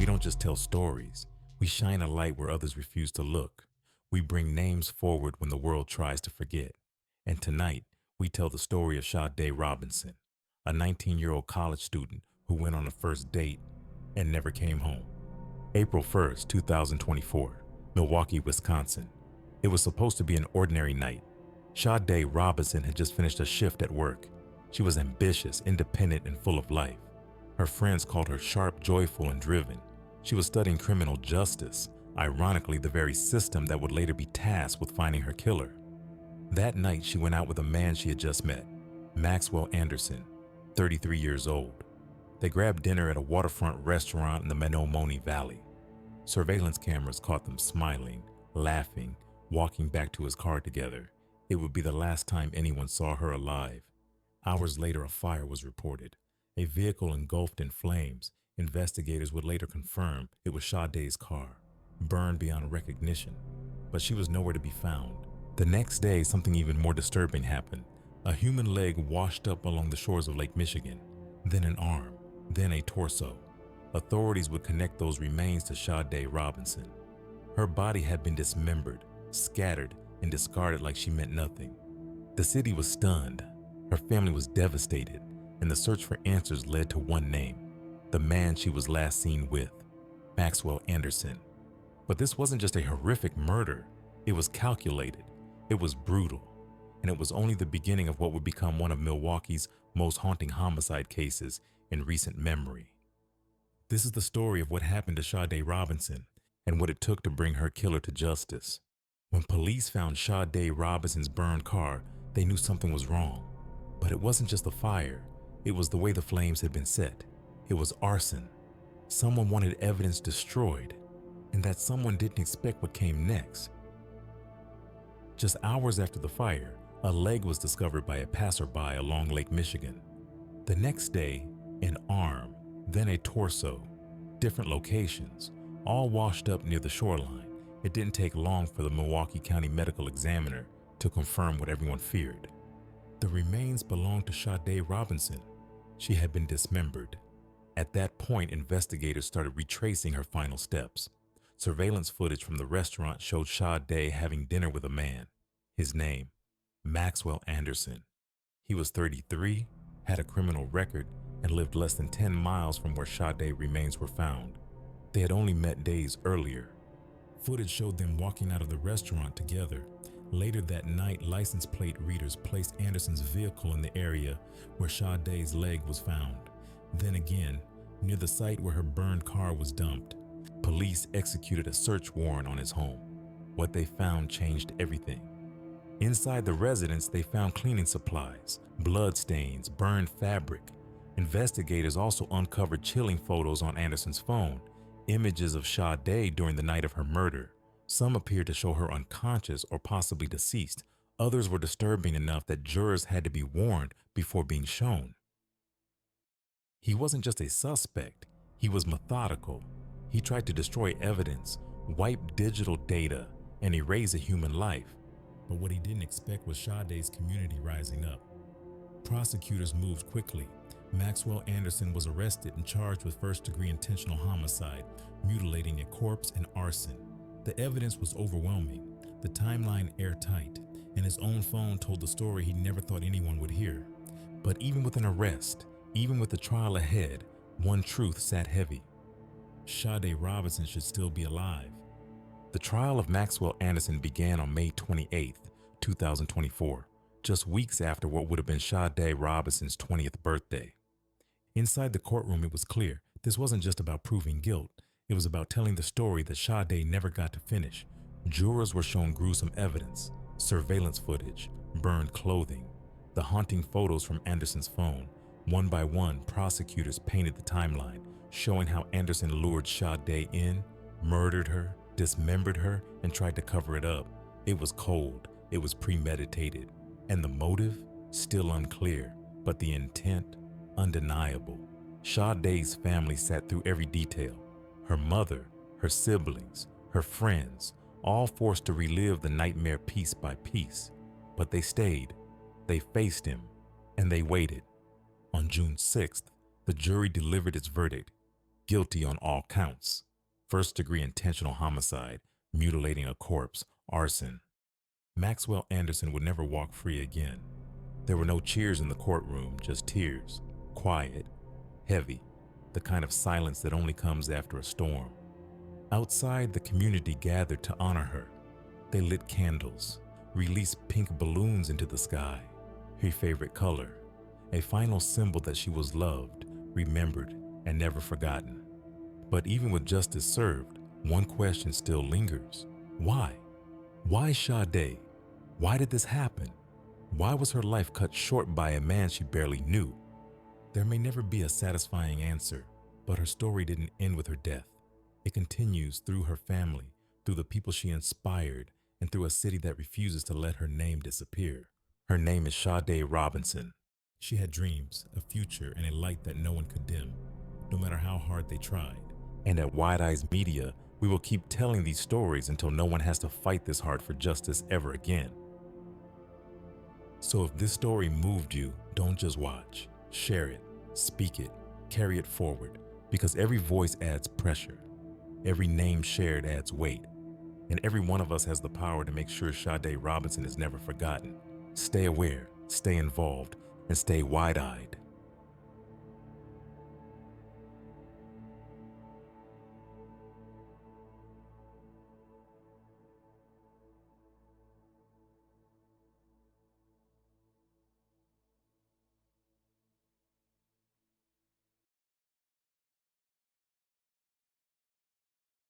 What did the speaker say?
We don't just tell stories. We shine a light where others refuse to look. We bring names forward when the world tries to forget. And tonight, we tell the story of Sade Robinson, a 19-year-old college student who went on a first date and never came home. April 1st, 2024, Milwaukee, Wisconsin. It was supposed to be an ordinary night. Sade Robinson had just finished a shift at work. She was ambitious, independent, and full of life. Her friends called her sharp, joyful, and driven. She was studying criminal justice, ironically the very system that would later be tasked with finding her killer. That night, she went out with a man she had just met, Maxwell Anderson, 33 years old. They grabbed dinner at a waterfront restaurant in the Menomonee Valley. Surveillance cameras caught them smiling, laughing, walking back to his car together. It would be the last time anyone saw her alive. Hours later, a fire was reported. A vehicle engulfed in flames. Investigators would later confirm it was Sade's car, burned beyond recognition. But she was nowhere to be found. The next day, something even more disturbing happened. A human leg washed up along the shores of Lake Michigan, then an arm, then a torso. Authorities would connect those remains to Sade Robinson. Her body had been dismembered, scattered, and discarded like she meant nothing. The city was stunned. Her family was devastated, and the search for answers led to one name, the man she was last seen with, Maxwell Anderson. But this wasn't just a horrific murder. It was calculated, it was brutal, and it was only the beginning of what would become one of Milwaukee's most haunting homicide cases in recent memory. This is the story of what happened to Sade Robinson and what it took to bring her killer to justice. When police found Sade Robinson's burned car, they knew something was wrong. But it wasn't just the fire, it was the way the flames had been set. It was arson. Someone wanted evidence destroyed, and that someone didn't expect what came next. Just hours after the fire, a leg was discovered by a passerby along Lake Michigan. The next day, an arm, then a torso, different locations, all washed up near the shoreline. It didn't take long for the Milwaukee County Medical Examiner to confirm what everyone feared. The remains belonged to Sade Robinson. She had been dismembered. At that point, investigators started retracing her final steps. Surveillance footage from the restaurant showed Sade having dinner with a man. His name, Maxwell Anderson. He was 33, had a criminal record, and lived less than 10 miles from where Sade remains were found. They had only met days earlier. Footage showed them walking out of the restaurant together. Later that night, license plate readers placed Anderson's vehicle in the area where Sade's leg was found. Then again, near the site where her burned car was dumped, police executed a search warrant on his home. What they found changed everything. Inside the residence, they found cleaning supplies, blood stains, burned fabric. Investigators also uncovered chilling photos on Anderson's phone, images of Sade during the night of her murder. Some appeared to show her unconscious or possibly deceased. Others were disturbing enough that jurors had to be warned before being shown. He wasn't just a suspect, he was methodical. He tried to destroy evidence, wipe digital data, and erase a human life. But what he didn't expect was Sade's community rising up. Prosecutors moved quickly. Maxwell Anderson was arrested and charged with first-degree intentional homicide, mutilating a corpse, and arson. The evidence was overwhelming, the timeline airtight, and his own phone told the story he never thought anyone would hear. But even with an arrest, even with the trial ahead, one truth sat heavy. Sade Robinson should still be alive. The trial of Maxwell Anderson began on May 28, 2024, just weeks after what would have been Sade Robinson's 20th birthday. Inside the courtroom, it was clear this wasn't just about proving guilt. It was about telling the story that Sade never got to finish. Jurors were shown gruesome evidence, surveillance footage, burned clothing, the haunting photos from Anderson's phone. One by one, prosecutors painted the timeline, showing how Anderson lured Sade in, murdered her, dismembered her, and tried to cover it up. It was cold, it was premeditated, and the motive? Still unclear, but the intent? Undeniable. Sade's family sat through every detail. Her mother, her siblings, her friends, all forced to relive the nightmare piece by piece. But they stayed, they faced him, and they waited. On June 6th, the jury delivered its verdict. guilty on all counts: first-degree intentional homicide, mutilating a corpse, arson. Maxwell Anderson would never walk free again. There were no cheers in the courtroom, just tears, quiet, heavy, the kind of silence that only comes after a storm. Outside, the community gathered to honor her. They lit candles, released pink balloons into the sky, her favorite color, a final symbol that she was loved, remembered, and never forgotten. But even with justice served, one question still lingers. Why? Why Sade? Why did this happen? Why was her life cut short by a man she barely knew? There may never be a satisfying answer, but her story didn't end with her death. It continues through her family, through the people she inspired, and through a city that refuses to let her name disappear. Her name is Sade Robinson. She had dreams, a future, and a light that no one could dim, no matter how hard they tried. And at Wide Eyes Media, we will keep telling these stories until no one has to fight this hard for justice ever again. So if this story moved you, don't just watch. Share it, speak it, carry it forward, because every voice adds pressure. Every name shared adds weight. And every one of us has the power to make sure Sade Robinson is never forgotten. Stay aware, stay involved, and stay wide-eyed.